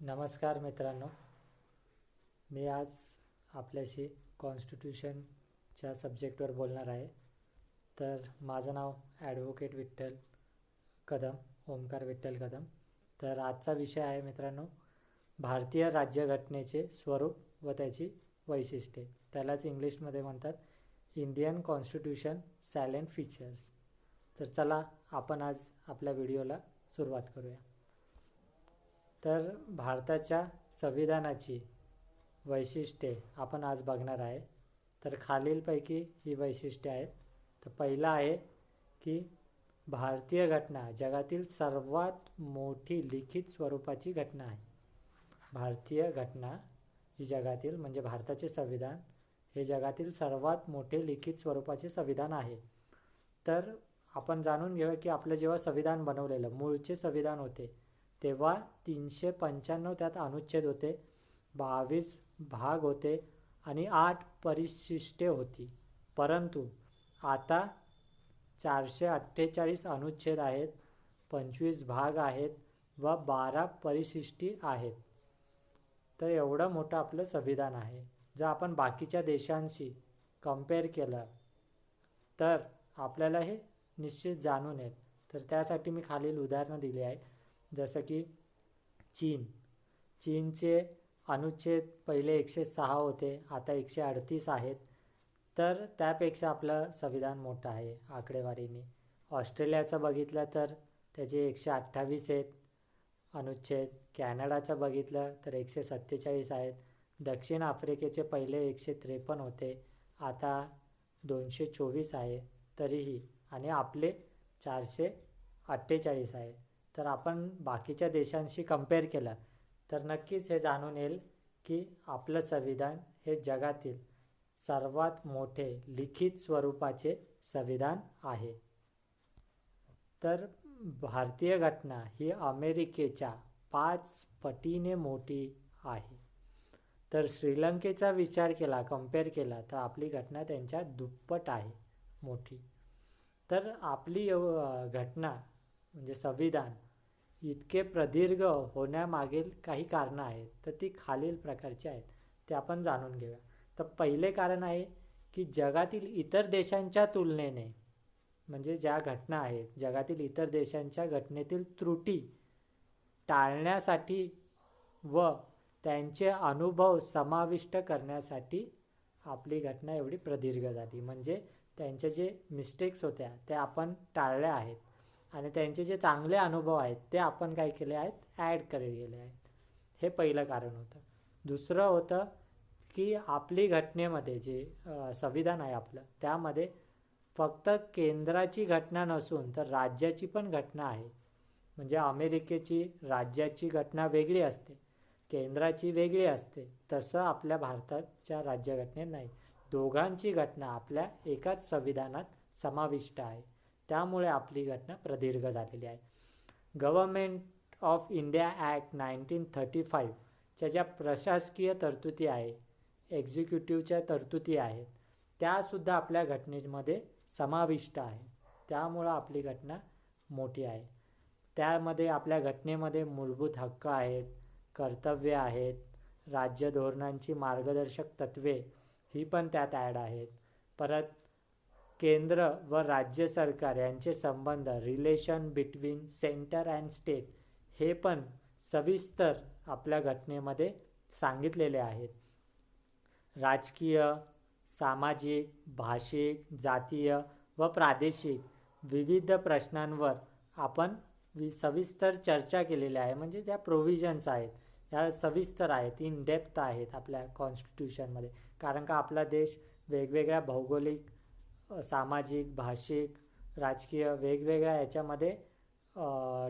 नमस्कार मित्रांनो, मी आज आपल्याशी कॉन्स्टिट्यूशनच्या सब्जेक्टवर बोलणार आहे. तर माझं नाव ॲडव्होकेट विठ्ठल कदम, ओमकार विठ्ठल कदम. तर आजचा विषय आहे मित्रांनो, भारतीय राज्यघटनेचे स्वरूप व त्याची वैशिष्ट्ये. त्यालाच इंग्लिशमध्ये म्हणतात इंडियन कॉन्स्टिट्यूशन सायलेंट फीचर्स. तर चला आपण आज आपल्या व्हिडिओला सुरुवात करूया. तर भारताच्या संविधानाची वैशिष्ट्ये आपण आज बघणार आहे. तर खालीलपैकी ही वैशिष्ट्ये आहेत. तर पहिला आहे की भारतीय घटना जगातील सर्वात मोठी लिखित स्वरूपाची घटना आहे. भारतीय घटना ही जगातील म्हणजे भारताचे संविधान हे जगातील सर्वात मोठे लिखित स्वरूपाचे संविधान आहे. तर आपण जाणून घेऊया की आपलं जेव्हा संविधान बनवलेलं मूळचे संविधान होते तेव्हा 395 त्यात अनुच्छेद होते, 22 भाग होते आणि 8 परिशिष्टे होती. परंतु आता 448 अनुच्छेद आहेत, 25 भाग आहेत व 12 परिशिष्टी आहेत. तर एवढं मोठं आपलं संविधान आहे. जर आपण बाकीच्या देशांशी कम्पेअर केलं तर आपल्याला हे निश्चित जाणून येईल. तर त्यासाठी मी खालील उदाहरणं दिली आहे. जसं की चीनचे अनुच्छेद पहिले 106 होते, आता 138 आहेत. तर त्यापेक्षा आपलं संविधान मोठं आहे आकडेवारीने. ऑस्ट्रेलियाचं बघितलं तर त्याचे 128 आहेत अनुच्छेद. कॅनडाचं बघितलं तर 147 आहेत. दक्षिण आफ्रिकेचे पहिले 153 होते, आता 224 आहे तरीही, आणि आपले 448 आहे. तर आपण बाकीच्या देशांशी कम्पेअर केलं तर नक्कीच हे जाणून येईल की आपलं संविधान हे जगातील सर्वात मोठे लिखित स्वरूपाचे संविधान आहे. तर भारतीय घटना ही अमेरिकेच्या 5 पटीने मोठी आहे. तर श्रीलंकेचा विचार केला, कम्पेअर केला तर आपली घटना त्यांच्या दुप्पट आहे मोठी. तर आपली घटना म्हणजे संविधान इतके प्रदीर्घ होण्यामागील काही कारणं आहेत. तर ती खालील प्रकारची आहेत, ते आपण जाणून घेऊया. तर पहिले कारण आहे की जगातील इतर देशांच्या तुलनेने म्हणजे ज्या घटना आहेत जगातील इतर देशांच्या घटनेतील त्रुटी टाळण्यासाठी व त्यांचे अनुभव समाविष्ट करण्यासाठी आपली घटना एवढी प्रदीर्घ झाली. म्हणजे त्यांचे जे मिस्टेक्स होत्या त्या आपण टाळल्या आहेत आणि त्यांचे जे चांगले अनुभव आहेत ते आपण काय केले आहेत, ॲड करत गेले आहेत. हे पहिलं कारण होतं. दुसरं होतं की आपली घटनेमध्ये जे संविधान आहे आपलं त्यामध्ये फक्त केंद्राची घटना नसून तर राज्याची पण घटना आहे. म्हणजे अमेरिकेची राज्याची घटना वेगळी असते, केंद्राची वेगळी असते. तसं आपल्या भारताच्या राज्यघटनेत नाही. दोघांची घटना आपल्या एकाच संविधानात समाविष्ट आहे. त्यामुळे आपली घटना प्रदीर्घ झालेली आहे. गव्हर्नमेंट ऑफ इंडिया ॲक्ट 1935 च्या ज्या प्रशासकीय तरतुदी आहे, एक्झिक्युटिव्हच्या तरतुदी आहेत, त्यासुद्धा आपल्या घटनेमध्ये समाविष्ट आहे. त्यामुळं आपली घटना मोठी आहे. त्यामध्ये आपल्या घटनेमध्ये मूलभूत हक्क आहेत, कर्तव्य आहेत, राज्य धोरणांची मार्गदर्शक तत्त्वे ही पण त्यात ॲड आहेत. परत केंद्र व राज्य सरकार यांचे संबंध, relation between centre and state, हे पण सविस्तर आपल्या घटनेमध्ये सांगितलेले आहेत. राजकीय, सामाजिक, भाषिक, जातीय व प्रादेशिक विविध प्रश्नांवर आपण सविस्तर चर्चा केलेली आहे. म्हणजे ज्या प्रोव्हिजन्स आहेत ह्या सविस्तर आहेत, इन डेप्थ आहेत आपल्या कॉन्स्टिट्यूशनमध्ये. कारण का आपला देश वेगवेगळ्या भौगोलिक, सामाजिक, भाषिक, राजकीय वेगवेगळ्या याच्यामध्ये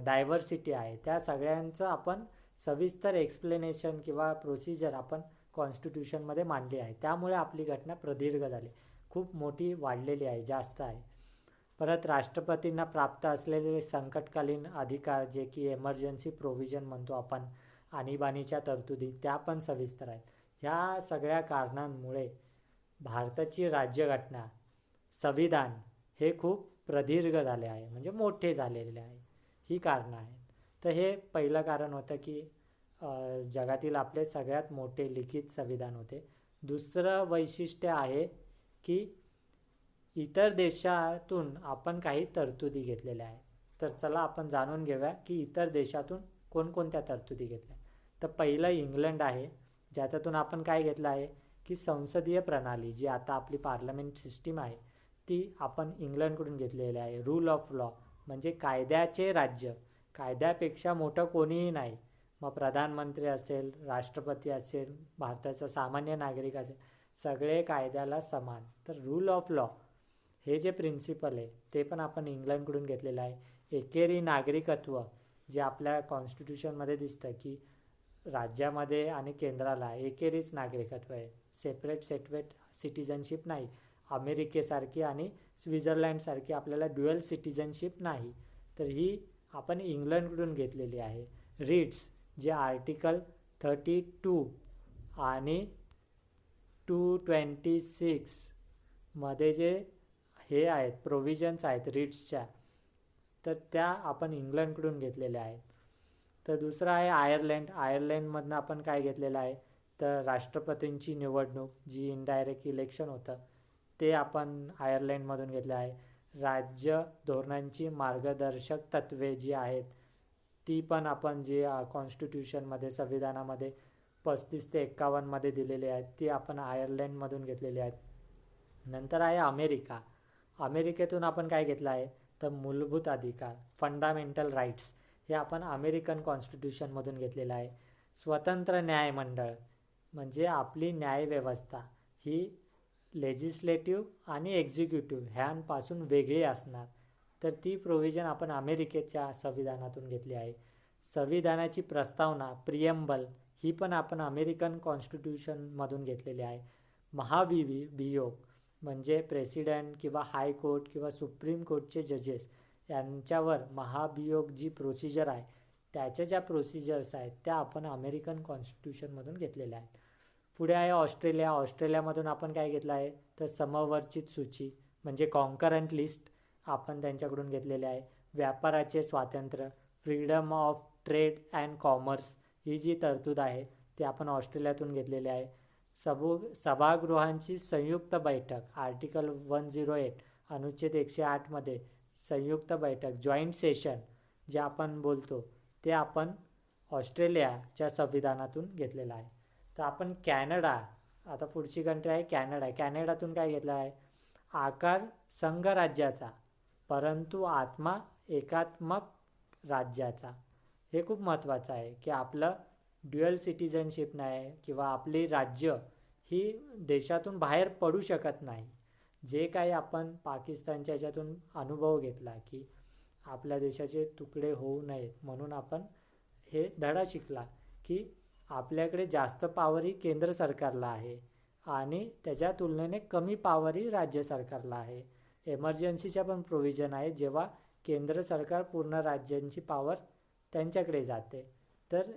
डायव्हर्सिटी आहे. त्या सगळ्यांचं आपण सविस्तर एक्सप्लेनेशन किंवा प्रोसिजर आपण कॉन्स्टिट्यूशनमध्ये मांडली आहे. त्यामुळे आपली घटना प्रदीर्घ झाली, खूप मोठी वाढलेली आहे, जास्त आहे. परत राष्ट्रपतींना प्राप्त असलेले संकटकालीन अधिकार जे की एमर्जन्सी प्रोव्हिजन म्हणतो आपण, आणीबाणीच्या तरतुदी, त्या पण सविस्तर आहेत. ह्या सगळ्या कारणांमुळे भारताची राज्यघटना संविधान हे खूप प्रदीर्घ झाले आहे, म्हणजे मोठे झालेले आहे. ही कारणं आहेत. तर हे पहिलं कारण होतं की जगातील आपले सगळ्यात मोठे लिखित संविधान होते. दुसरं वैशिष्ट्य आहे की इतर देशातून आपण काही तरतुदी घेतलेल्या आहेत. तर चला आपण जाणून घेऊया की इतर देशातून कोणकोणत्या तरतुदी घेतल्या. तर पहिलं इंग्लंड आहे, ज्याच्यातून आपण काय घेतलं आहे की संसदीय प्रणाली जी आता आपली पार्लमेंट सिस्टीम आहे ती आपण इंग्लंडकडून घेतलेली आहे. रूल ऑफ लॉ म्हणजे कायद्याचे राज्य, कायद्यापेक्षा मोठं कोणीही नाही. मग प्रधानमंत्री असेल, राष्ट्रपती असेल, भारताचा सामान्य नागरिक असेल, सगळे कायद्याला समान. तर रूल ऑफ लॉ हे जे प्रिन्सिपल आहे ते पण आपण इंग्लंडकडून घेतलेलं आहे. एकेरी नागरिकत्व जे आपल्या कॉन्स्टिट्यूशनमध्ये दिसतं की राज्यामध्ये आणि केंद्राला एकेरीच नागरिकत्व आहे, सेपरेट सिटिझनशिप नाही. अमेरिकेसारखी आणि स्वित्झर्लंडसारखी आपल्याला ड्युअल सिटिझनशिप नाही. तर ही आपण इंग्लंडकडून घेतलेली आहे. रिट्स जे आर्टिकल 32 आणि 226 मध्ये जे हे आहेत प्रोव्हिजन्स आहेत रिट्सच्या, तर त्या आपण इंग्लंडकडून घेतलेल्या आहेत. तर दुसरं आहे आयर्लंड. आयर्लंडमधनं आपण काय घेतलेलं आहे तर राष्ट्रपतींची निवडणूक जी इनडायरेक्ट इलेक्शन होतं ते आपण आयर्लंडमधून घेतलं आहे. राज्य धोरणांची मार्गदर्शक तत्त्वे जी आहेत ती पण आपण जे कॉन्स्टिट्यूशनमध्ये संविधानामध्ये 35 ते 51 मध्ये दिलेली आहेत ती आपण आयर्लंडमधून घेतलेली आहेत. नंतर आहे अमेरिका. अमेरिकेतून आपण काय घेतलं आहे तर मूलभूत अधिकार, फंडामेंटल राईट्स, हे आपण अमेरिकन कॉन्स्टिट्यूशनमधून घेतलेलं आहे. स्वतंत्र न्यायमंडळ म्हणजे आपली न्यायव्यवस्था ही लेजिस्लेटिव्ह आणि एक्झिक्युटिव्ह ह्यांपासून वेगळी असणार. तर ती प्रोव्हिजन आपण अमेरिकेच्या संविधानातून घेतली आहे. संविधानाची प्रस्तावना प्रिएम्बल ही पण आपण अमेरिकन कॉन्स्टिट्यूशनमधून घेतलेली आहे. महाभियोग म्हणजे प्रेसिडेंट किंवा हायकोर्ट किंवा सुप्रीम कोर्टचे जजेस यांच्यावर महाभियोग जी प्रोसिजर आहे त्याच्या ज्या प्रोसिजर्स आहेत त्या आपण अमेरिकन कॉन्स्टिट्यूशनमधून घेतलेल्या आहेत. पुढे आहे ऑस्ट्रेलिया. ऑस्ट्रेलियामधून आपण काय घेतलं आहे तर समवर्चित सूची म्हणजे कॉन्करंट लिस्ट आपण त्यांच्याकडून घेतलेले आहे. व्यापाराचे स्वातंत्र्य, freedom of trade and commerce ही जी तरतूद आहे ती आपण ऑस्ट्रेलियातून घेतलेली आहे. सभागृहांची संयुक्त बैठक आर्टिकल 108 अनुच्छेद 108 मध्ये संयुक्त बैठक जॉईंट सेशन जे आपण बोलतो ते आपण ऑस्ट्रेलियाच्या संविधानातून घेतलेलं आहे. तर आपण कॅनडा, आता पुढची कंट्री आहे कॅनडा. कॅनडातून काय घेतलं आहे आकार संघराज्याचा परंतु आत्मा एकात्मक राज्याचा. हे खूप महत्त्वाचं आहे की आपलं ड्युअल सिटिझनशिप नाही किंवा आपली राज्य ही देशातून बाहेर पडू शकत नाही. जे काही आपण पाकिस्तानच्या ह्याच्यातून अनुभव घेतला की आपल्या देशाचे तुकडे होऊ नयेत म्हणून आपण हे धडा शिकला की आपल्याकडे जास्त पॉवर ही केंद्र सरकारला आहे आणि त्याच्या तुलनेने कमी पॉवर ही राज्य सरकारला आहे. एमर्जन्सीच्या पण प्रोव्हिजन आहे जेव्हा केंद्र सरकार पूर्ण राज्यांची पॉवर त्यांच्याकडे जाते. तर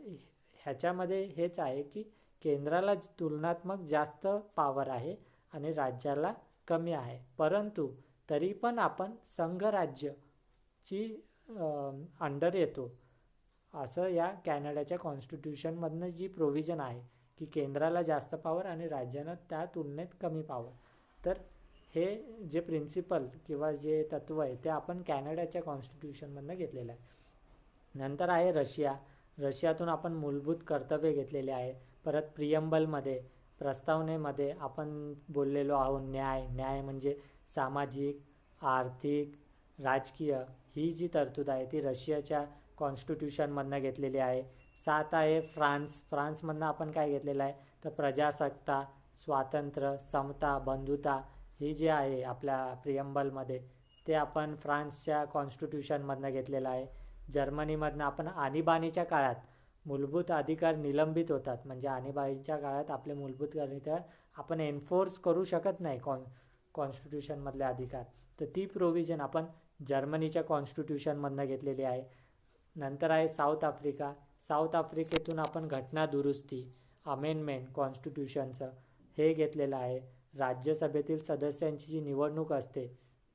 ह्याच्यामध्ये हेच आहे की केंद्राला तुलनात्मक जास्त पॉवर आहे आणि राज्याला कमी आहे, परंतु तरी पण आपण संघराज्यची अंडर येतो असं या कॅनडाच्या कॉन्स्टिट्यूशनमधनं जी प्रोव्हिजन आहे की केंद्राला जास्त पॉवर आणि राज्यांना त्या तुलनेत कमी पॉवर. तर हे जे प्रिन्सिपल किंवा जे तत्त्व आहे ते आपण कॅनडाच्या कॉन्स्टिट्यूशनमधनं घेतलेलं आहे. नंतर आहे रशिया. रशियातून आपण मूलभूत कर्तव्य घेतलेले आहे. परत प्रिएम्बलमध्ये प्रस्तावनेमध्ये आपण बोललेलो आहोत न्याय म्हणजे सामाजिक, आर्थिक, राजकीय ही जी तरतूद आहे ती रशियाच्या कॉन्स्टिट्यूशनमधनं घेतलेली आहे. 7 आहे फ्रान्समधनं आपण काय घेतलेलं आहे तर प्रजासत्ता, स्वातंत्र्य, समता, बंधुता ही जी आहे आपल्या प्रिएम्बलमध्ये ते आपण फ्रान्सच्या कॉन्स्टिट्यूशनमधनं घेतलेलं आहे. जर्मनीमधनं आपण आणीबाणीच्या काळात मूलभूत अधिकार निलंबित होतात म्हणजे आणीबाणीच्या काळात आपले मूलभूत अधिकार आपण एन्फोर्स करू शकत नाही कॉन्स्टिट्यूशनमधले अधिकार, तर ती प्रोव्हिजन आपण जर्मनीच्या कॉन्स्टिट्यूशनमधनं घेतलेली आहे. नंतर आहे साऊथ आफ्रिका. साऊथ आफ्रिकेतून आपण घटना दुरुस्ती अमेंडमेंट कॉन्स्टिट्यूशनचं हे घेतलेलं आहे. राज्यसभेतील सदस्यांची जी निवडणूक असते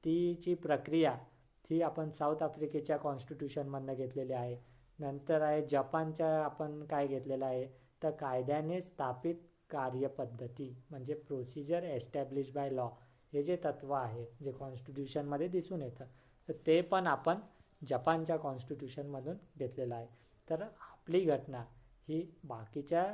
तीची प्रक्रिया ही आपण साऊथ आफ्रिकेच्या कॉन्स्टिट्यूशनमधनं घेतलेली आहे. नंतर आहे जपानच्या आपण काय घेतलेलं आहे तर कायद्याने स्थापित कार्यपद्धती म्हणजे प्रोसिजर एस्टॅब्लिश बाय लॉ, हे जे तत्व आहे जे कॉन्स्टिट्यूशनमध्ये दिसून येतं तर ते पण आपण जपानच्या कॉन्स्टिट्यूशनमधून घेतलेलं आहे. तर आपली घटना ही बाकीच्या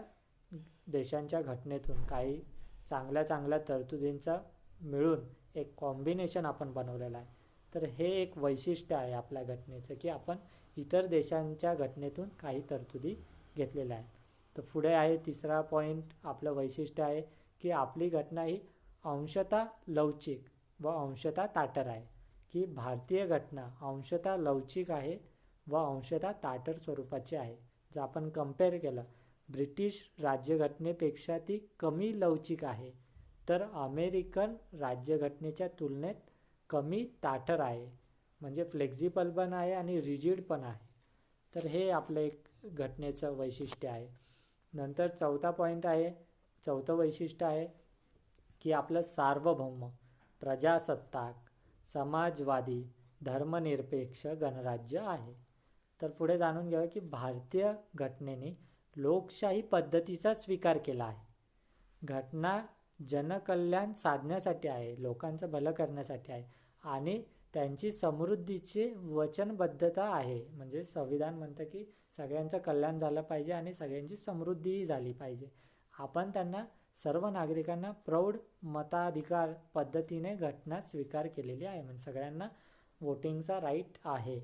देशांच्या घटनेतून काही चांगल्या चांगल्या तरतुदींचा मिळून एक कॉम्बिनेशन आपण बनवलेलं आहे. तर हे एक वैशिष्ट्य आहे आपल्या घटनेचं की आपण इतर देशांच्या घटनेतून काही तरतुदी घेतलेल्या आहेत. तर पुढे आहे तिसरा पॉईंट आपलं वैशिष्ट्य आहे की आपली घटना ही अंशतः लवचिक व अंशतः ताटर आहे, की भारतीय घटना अंशतः लवचिक आहे व अंशतः ताटर स्वरूपाची आहे. जर आपण कम्पेअर केलं ब्रिटिश राज्यघटनेपेक्षा ती कमी लवचिक आहे, तर अमेरिकन राज्यघटनेच्या तुलनेत कमी ताठर आहे, म्हणजे फ्लेक्झिबल पण आहे आणि रिजिड पण आहे. तर हे आपलं एक घटनेचं वैशिष्ट्य आहे. नंतर चौथं वैशिष्ट्य आहे की आपलं सार्वभौम, प्रजासत्ताक, समाजवादी, धर्मनिरपेक्ष गणराज्य आहे. तर पुढे जाणून घ्यावं की भारतीय घटनेने लोकशाही पद्धतीचा स्वीकार केला आहे. घटना जनकल्याण साधण्यासाठी आहे, लोकांचं भलं करण्यासाठी आहे आणि त्यांची समृद्धीची वचनबद्धता आहे. म्हणजे संविधान म्हणतं की सगळ्यांचं कल्याण झालं पाहिजे आणि सगळ्यांची समृद्धीही झाली पाहिजे. आपण त्यांना सर्व नागरिकांना प्रौढ मताधिकार पद्धतीने घटना स्वीकार केलेली आहे, म्हणजे सगळ्यांना वोटिंगचा राईट आहे.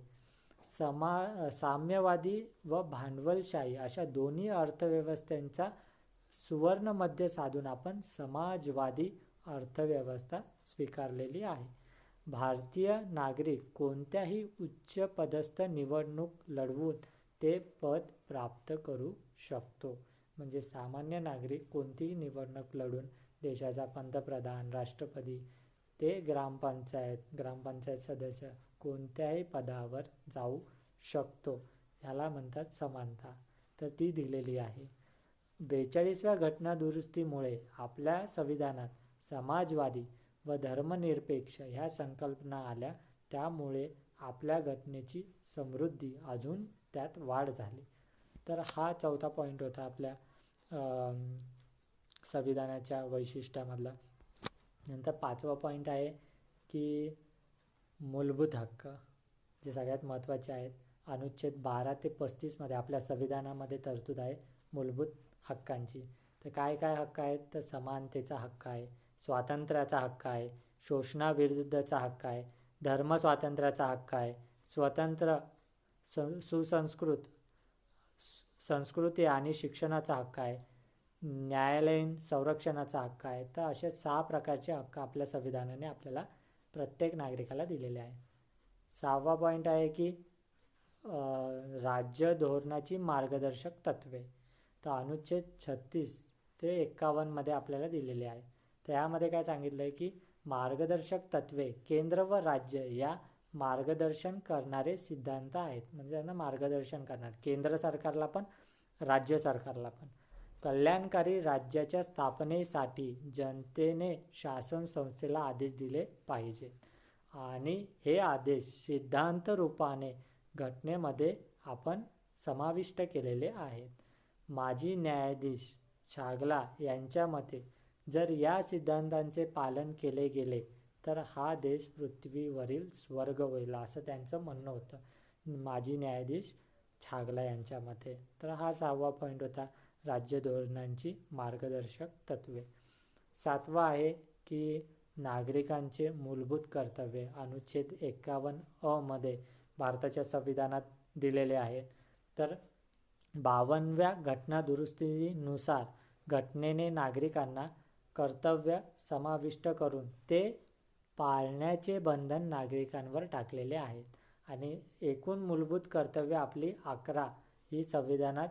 साम्यवादी व भांडवलशाही अशा दोन्ही अर्थव्यवस्थांचा सुवर्ण मध्य साधून आपण समाजवादी अर्थव्यवस्था स्वीकारलेली आहे. भारतीय नागरिक कोणत्याही उच्च पदस्थ निवडणूक लढवून ते पद प्राप्त करू शकतो. म्हणजे सामान्य नागरिक कोणतीही निवडणूक लढून देशाचा पंतप्रधान, राष्ट्रपती ते ग्रामपंचायत सदस्य कोणत्याही पदावर जाऊ शकतो. ह्याला म्हणतात समानता. तर ती दिलेली आहे. 42व्या घटना दुरुस्तीमुळे आपल्या संविधानात समाजवादी व धर्मनिरपेक्ष ह्या संकल्पना आल्या, त्यामुळे आपल्या घटनेची समृद्धी अजून त्यात वाढ झाली. तर हा चौथा पॉईंट होता आपल्या संविधानाच्या वैशिष्ट्यामधला. नंतर 5वा पॉईंट आहे की मूलभूत हक्क, जे सगळ्यात महत्त्वाचे आहेत. अनुच्छेद 12 ते 35 मध्ये आपल्या संविधानामध्ये तरतूद आहे मूलभूत हक्कांची. तर काय काय हक्क आहेत तर समानतेचा हक्क आहे, स्वातंत्र्याचा हक्क आहे, शोषणाविरुद्धचा हक्क आहे, धर्मस्वातंत्र्याचा हक्क आहे, स्वतंत्र सुसंस्कृत संस्कृती आणि शिक्षणाचा हक्क आहे, न्यायालयीन संरक्षणाचा हक्क आहे. तर असे 6 प्रकारचे हक्क आपल्या संविधानाने आपल्याला प्रत्येक नागरिकाला दिलेले आहे. 6वा पॉईंट आहे की राज्य धोरणाची मार्गदर्शक तत्वे. तर अनुच्छेद 36 ते 51 मध्ये आपल्याला दिलेले आहे. तर यामध्ये काय सांगितलं आहे की मार्गदर्शक तत्वे केंद्र व राज्य या मार्गदर्शन करणारे सिद्धांत आहेत, म्हणजे त्यांना मार्गदर्शन करणार केंद्र सरकारला पण राज्य सरकारला पण. कल्याणकारी राज्याच्या स्थापनेसाठी जनतेने शासन संस्थेला आदेश दिले पाहिजे आणि हे आदेश सिद्धांत रूपाने घटनेमध्ये आपण समाविष्ट केलेले आहेत. माजी न्यायाधीश छागला यांच्या मते जर या सिद्धांतांचे पालन केले गेले तर हा देश पृथ्वीवरील स्वर्ग होईल, असं त्यांचं म्हणणं होतं माजी न्यायाधीश छागला यांच्या मते. तर हा 6वा पॉईंट होता राज्य धोरणांची मार्गदर्शक तत्वे. 7वा आहे की नागरिकांचे मूलभूत कर्तव्य. अनुच्छेद 51 मध्ये भारताच्या संविधानात दिलेले आहेत. तर 52व्या घटना दुरुस्तीनुसार घटनेने नागरिकांना कर्तव्य समाविष्ट करून ते पाळण्याचे बंधन नागरिकांवर टाकलेले आहेत आणि एकूण मूलभूत कर्तव्य आपली 11 ही संविधानात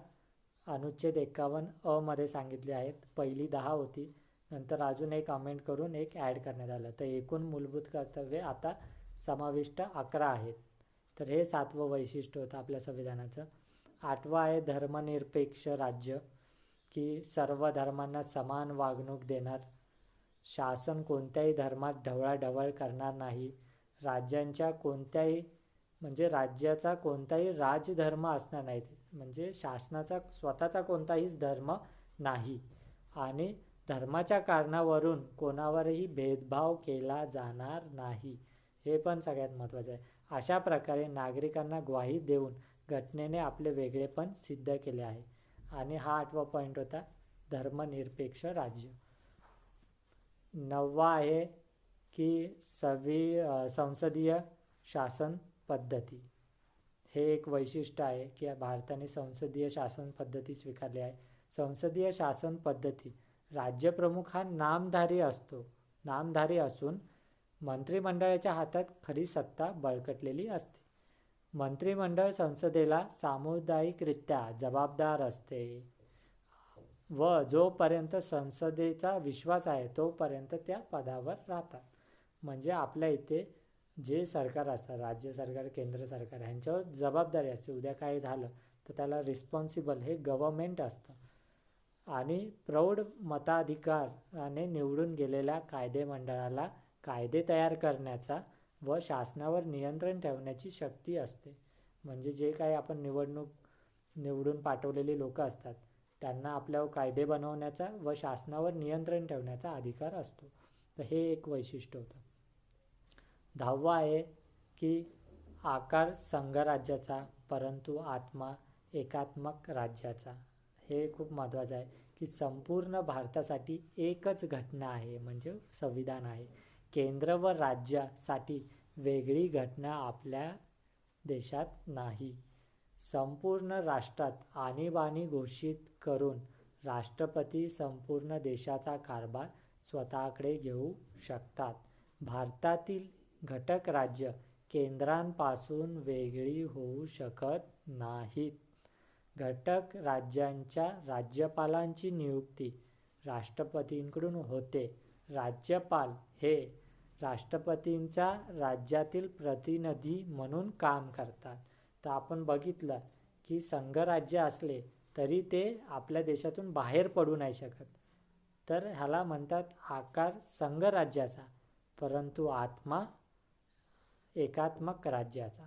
अनुच्छेद 51 मध्ये सांगितली आहेत. पहिली 10 होती, नंतर अजून एक अमेंड करून एक ॲड करण्यात आलं, तर एकूण मूलभूत कर्तव्ये आता समाविष्ट 11 आहेत. तर हे 7वं वैशिष्ट्य होतं आपल्या संविधानाचं. 8वा आहे धर्मनिरपेक्ष राज्य, की सर्व धर्मांना समान वागणूक देणार, शासन कोणत्याही धर्मात ढवळाढवळ करणार नाही, राज्यांच्या कोणत्याही म्हणजे राज्याचा कोणताही राजधर्म असणार नाही, म्हणजे शासनाचा स्वतःचा कोणताहीच धर्म नाही आणि धर्माच्या कारणावरून कोणावरही भेदभाव केला जाणार नाही, हे पण सगळ्यात महत्त्वाचं आहे. अशा प्रकारे नागरिकांना ग्वाही देऊन घटनेने आपले वेगळेपण सिद्ध केले आहे. आणि हा 8वा पॉईंट होता धर्मनिरपेक्ष राज्य. 9वा आहे की संसदीय शासन पद्धती. हे एक वैशिष्ट्य आहे की भारताने संसदीय शासन पद्धती स्वीकारली आहे. संसदीय शासन पद्धती राज्यप्रमुख हा नामधारी असून मंत्रिमंडळाच्या हातात खरी सत्ता बळकटलेली असते. मंत्रिमंडळ संसदेला सामुदायिकरित्या जबाबदार असते व जोपर्यंत संसदेचा विश्वास आहे तोपर्यंत त्या पदावर राहतात. म्हणजे आपल्या इथे जे सरकार असतात, राज्य सरकार, केंद्र सरकार, ह्यांच्यावर जबाबदारी असते. उद्या काय झालं तर त्याला रिस्पॉन्सिबल हे गव्हर्मेंट असतं. आणि प्रौढ मताधिकाराने निवडून गेलेल्या कायदेमंडळाला कायदे तयार करण्याचा व शासनावर नियंत्रण ठेवण्याची शक्ती असते. म्हणजे जे काही आपण निवडून पाठवलेली लोक असतात त्यांना आपल्यावर कायदे बनवण्याचा व शासनावर नियंत्रण ठेवण्याचा अधिकार असतो. तर हे एक वैशिष्ट्य होतं. 10वा आहे की आकार संघराज्याचा परंतु आत्मा एकात्मक राज्याचा. हे खूप महत्त्वाचं आहे की संपूर्ण भारतासाठी एकच घटना आहे, म्हणजे संविधान आहे. केंद्र व राज्यासाठी वेगळी घटना आपल्या देशात नाही. संपूर्ण राष्ट्रात आणीबाणी घोषित करून राष्ट्रपती संपूर्ण देशाचा कारभार स्वतःकडे घेऊ शकतात. भारतातील घटक राज्य केंद्रापासून वेगळी होऊ शकत नाहीत. घटक राज्यांच्या राज्यपालांची नियुक्ती राष्ट्रपतींकडून होते. राज्यपाल हे राष्ट्रपतींचा राज्यातील प्रतिनिधी म्हणून काम करतात. तर आपण बघितलं की संघराज्य असले तरी ते आपल्या देशातून बाहेर पडू नाही शकत. तर ह्याला म्हणतात आकार संघराज्याचा परंतु आत्मा एकात्मक राज्याचा.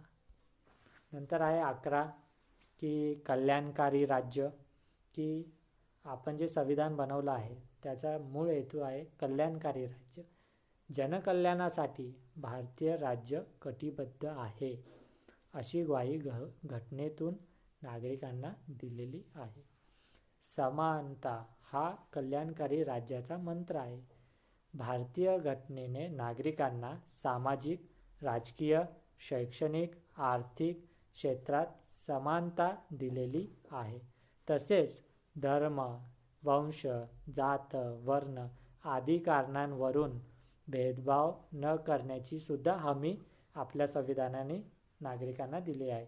नंतर आहे 11 की कल्याणकारी राज्य. की आपण जे संविधान बनवलं आहे त्याचा मूळ हेतू आहे कल्याणकारी राज्य. जनकल्याणासाठी भारतीय राज्य कटिबद्ध आहे अशी ग्वाही घटनेतून नागरिकांना दिलेली आहे. समानता हा कल्याणकारी राज्याचा मंत्र आहे. भारतीय घटनेने नागरिकांना सामाजिक, राजकीय, शैक्षणिक, आर्थिक क्षेत्रात समानता दिलेली आहे. तसेच धर्म, वंश, जात, वर्ण आदी कारणांवरून भेदभाव न करण्याची सुद्धा हमी आपल्या संविधानाने नागरिकांना दिली आहे.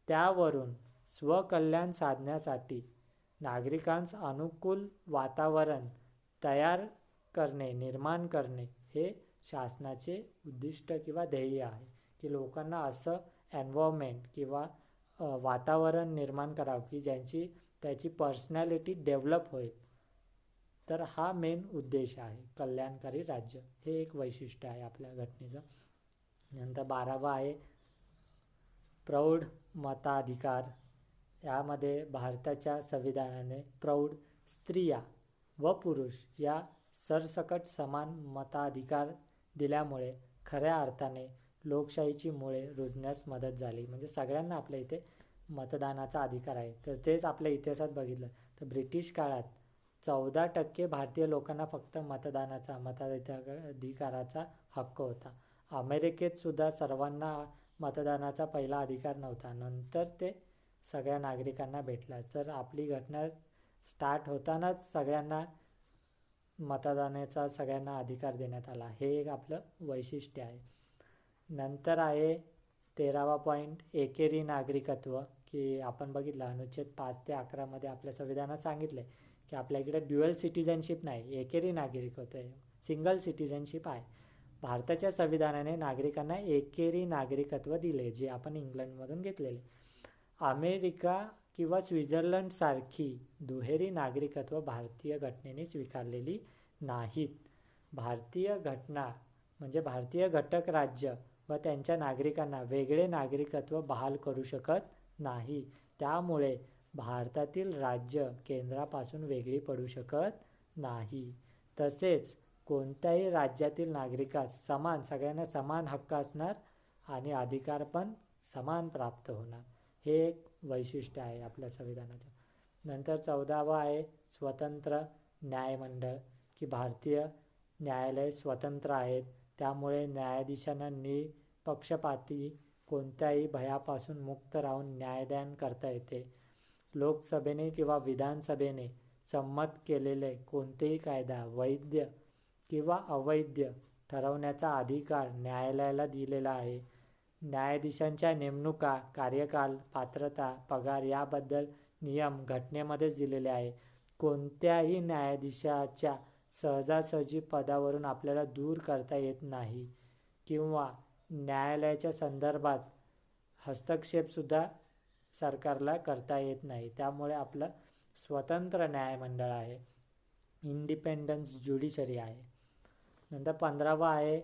त्यावरून स्वकल्याण साधण्यासाठी नागरिकांस अनुकूल वातावरण निर्माण करणे हे शासनाचे उद्दिष्ट किंवा ध्येय आहे. की लोकांना असं एन्व्हायरमेंट किंवा वातावरण निर्माण करावं की त्याची पर्सनॅलिटी डेव्हलप होईल. तर हा मेन उद्देश आहे कल्याणकारी राज्य. हे एक वैशिष्ट्य आहे आपल्या घटनेचं. नंतर 12वा आहे प्रौढ मताधिकार. यामध्ये भारताच्या संविधानाने प्रौढ स्त्रिया व पुरुष या सरसकट समान मताधिकार दिल्यामुळे खऱ्या अर्थाने लोकशाहीची मुळे रुजण्यास मदत झाली. म्हणजे सगळ्यांना आपल्या इथे मतदानाचा अधिकार आहे. तर तेच आपल्या इतिहासात बघितलं तर ब्रिटिश काळात 14% भारतीय लोकांना फक्त मताधिकाराचा हक्क होता. अमेरिकेत सुद्धा सर्वांना मतदानाचा पहिला अधिकार नव्हता, नंतर ते सगळ्या नागरिकांना भेटला. तर आपली घटना स्टार्ट होतानाच सगळ्यांना मतदानाचा सगळ्यांना अधिकार देण्यात आला. हे एक आपलं वैशिष्ट्य आहे. नंतर आहे 13वा पॉईंट एकेरी नागरिकत्व. की आपण बघितलं अनुच्छेद 5 ते 11 मध्ये आपल्या संविधानात सांगितले की आपल्या इकडे ड्युअल सिटिझनशिप नाही, एकेरी नागरिकत्व आहे, सिंगल सिटिझनशिप आहे. भारताच्या संविधानाने नागरिकांना एकेरी नागरिकत्व दिले, जे आपण इंग्लंडमधून घेतलेले. अमेरिका किंवा स्वित्झर्लंड सारखी दुहेरी नागरिकत्व भारतीय घटनेने स्वीकारलेली नाहीत. भारतीय घटना म्हणजे भारतीय घटक राज्य व त्यांच्या नागरिकांना वेगळे नागरिकत्व बहाल करू शकत नाही. त्यामुळे भारतातील राज्य केंद्रापासून वेगळी पडू शकत नाही. तसेच कोणत्याही राज्यातील नागरिकास सगळ्यांना समान हक्क असणार आणि अधिकार पण समान प्राप्त होणार. हे एक वैशिष्ट्य आहे आपल्या संविधानाचं. नंतर 14वा आहे स्वतंत्र न्यायमंडळ, की भारतीय न्यायालय स्वतंत्र आहेत, त्यामुळे न्यायाधीशांना निपक्षपाती कोणत्याही भयापासून मुक्त राहून न्यायदान करता येते. लोकसभेने किंवा विधानसभेने संमत केलेले कोणतेही कायदा वैध किंवा अवैध ठरवण्याचा अधिकार न्यायालयाला दिलेला आहे. न्यायाधीशांच्या नेमणुका, कार्यकाल, पात्रता, पगार याबद्दल नियम घटनेमध्येच दिलेले आहे. कोणत्याही न्यायाधीशाच्या सहजासहजी पदावरून आपल्याला दूर करता येत नाही किंवा न्यायालयाच्या संदर्भात हस्तक्षेपसुद्धा सरकारला करता येत नाही. त्यामुळे आपलं स्वतंत्र न्यायमंडळ आहे, इंडिपेंडन्स ज्युडिशरी आहे. नंतर 15वा आहे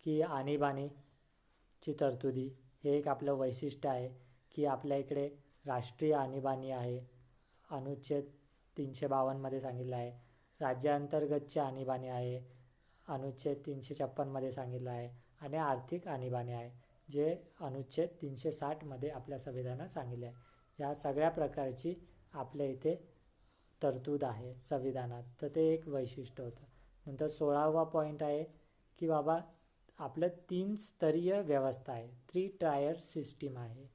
की आणीबाणीची तरतुदी. हे एक आपलं वैशिष्ट्य आहे की आपल्या इकडे राष्ट्रीय आणीबाणी आहे, अनुच्छेद 352 मध्ये सांगितलं आहे. राज्यांतर्गतची आणीबाणी आहे, अनुच्छेद 356 मध्ये सांगितलं आहे. आणि आर्थिक आणीबाणी आहे, जे अनुच्छेद 360 मध्ये आपल्या संविधानात सांगितले आहे. या सगळ्या प्रकारची आपल्या इथे तरतूद आहे संविधानात. तर ते एक वैशिष्ट्य होतं. नंतर 16वा पॉईंट आहे की बाबा आपलं 3 स्तरीय व्यवस्था आहे, 3 टायर सिस्टीम आहे.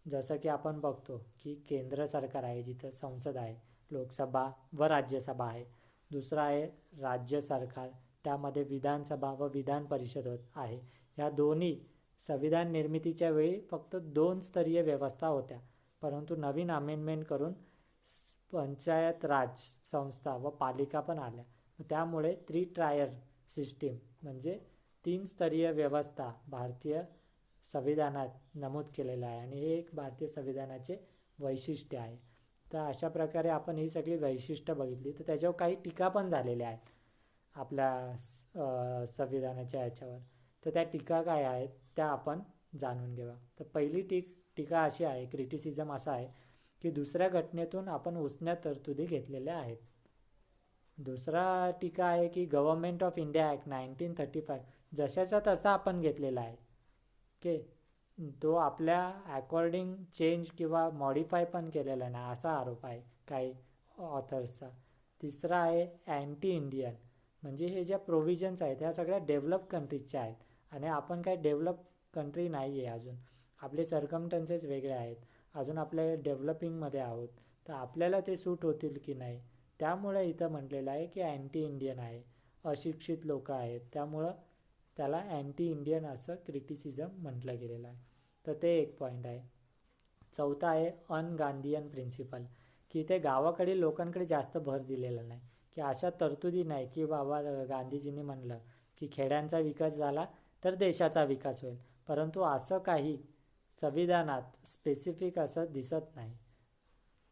जसं की आपण बघतो की केंद्र सरकार आहे, जिथं संसद आहे, लोकसभा व राज्यसभा आहे. दुसरं आहे राज्य सरकार, त्यामध्ये विधानसभा व विधान परिषद आहे. या दोन्ही संविधान निर्मितीच्या वेळी फक्त 2 स्तरीय व्यवस्था होत्या, परंतु नवीन अमेंडमेंट करून पंचायत राज संस्था व पालिका पण आल्या. त्यामुळे 3 टायर सिस्टीम म्हणजे 3 स्तरीय व्यवस्था भारतीय संविधानात नमूद केलेलं आहे आणि हे एक भारतीय संविधानाचे वैशिष्ट्य आहे. तर अशा प्रकारे आपण ही सगळी वैशिष्ट्य बघितली. तर त्याच्यावर काही टीका पण झालेल्या आहेत आपल्या संविधानाच्या याच्यावर. तर त्या टीका काय आहेत त्या आपण जाणून घेऊया. तर पहिली टीका अशी आहे, क्रिटिसिझम असा आहे की दुसऱ्या घटनेतून आपण उसन्या तरतुदी घेतलेल्या आहेत. दुसरा टीका आहे की गव्हर्नमेंट ऑफ इंडिया ॲक्ट 1935 जशाचा तसा आपण घेतलेला आहे, ओके, तो आपल्या अकॉर्डिंग चेंज किंवा मॉडिफाय पण केलेला नाही, असा आरोप आहे काही ऑथर्सचा. तिसरा आहे अँटी इंडियन, म्हणजे हे ज्या प्रोव्हिजन्स आहेत ह्या सगळ्या डेव्हलप कंट्रीजच्या आहेत आणि आपण काय डेव्हलप कंट्री नाही आहे अजून. आपले सर्कमस्टन्सेस वेगळे आहेत, अजून आपल्या डेव्हलपिंगमध्ये आहोत, तर आपल्याला ते सूट होतील की नाही. त्यामुळे इथं म्हटलेलं आहे की अँटी इंडियन आहे, अशिक्षित लोक आहेत, त्यामुळं त्याला अँटी इंडियन असं क्रिटिसिझम म्हटलं गेलेलं आहे. तर ते एक पॉईंट आहे. चौथा आहे अनगांधीयन प्रिन्सिपल, की इथे गावाकडील लोकांकडे जास्त भर दिलेला नाही, की अशा तरतुदी नाही की बाबा गांधीजींनी म्हणलं की खेड्यांचा विकास झाला तर देशाचा विकास होईल, परंतु असं काही संविधानात स्पेसिफिक असं दिसत नाही.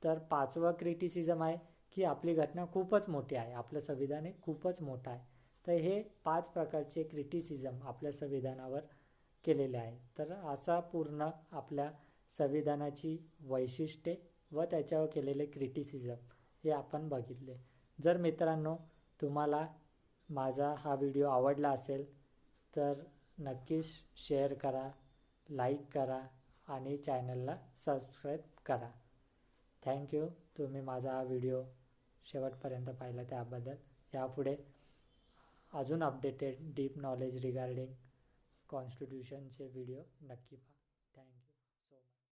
तर 5वा क्रिटिसिझम आहे की आपली घटना खूपच मोठी आहे, आपलं संविधान हे खूपच मोठं आहे. तर हे 5 प्रकारचे क्रिटिसिझम आपल्या संविधानावर केलेले आहे. तर असा पूर्ण आपल्या संविधानाची वैशिष्ट्ये व त्याच्यावर केलेले क्रिटिसिझम हे आपण बघितले. जर मित्रांनो तुम्हाला माझा हा व्हिडिओ आवडला असेल तर नक्कीच शेअर करा, लाईक करा आणि चॅनलला सबस्क्राईब करा. थँक्यू, तुम्ही माझा हा व्हिडिओ शेवटपर्यंत पाहिला त्याबद्दल. यापुढे अजून अपडेटेड डीप नॉलेज रिगार्डिंग कॉन्स्टिट्यूशनचे व्हिडिओ नक्की पहा.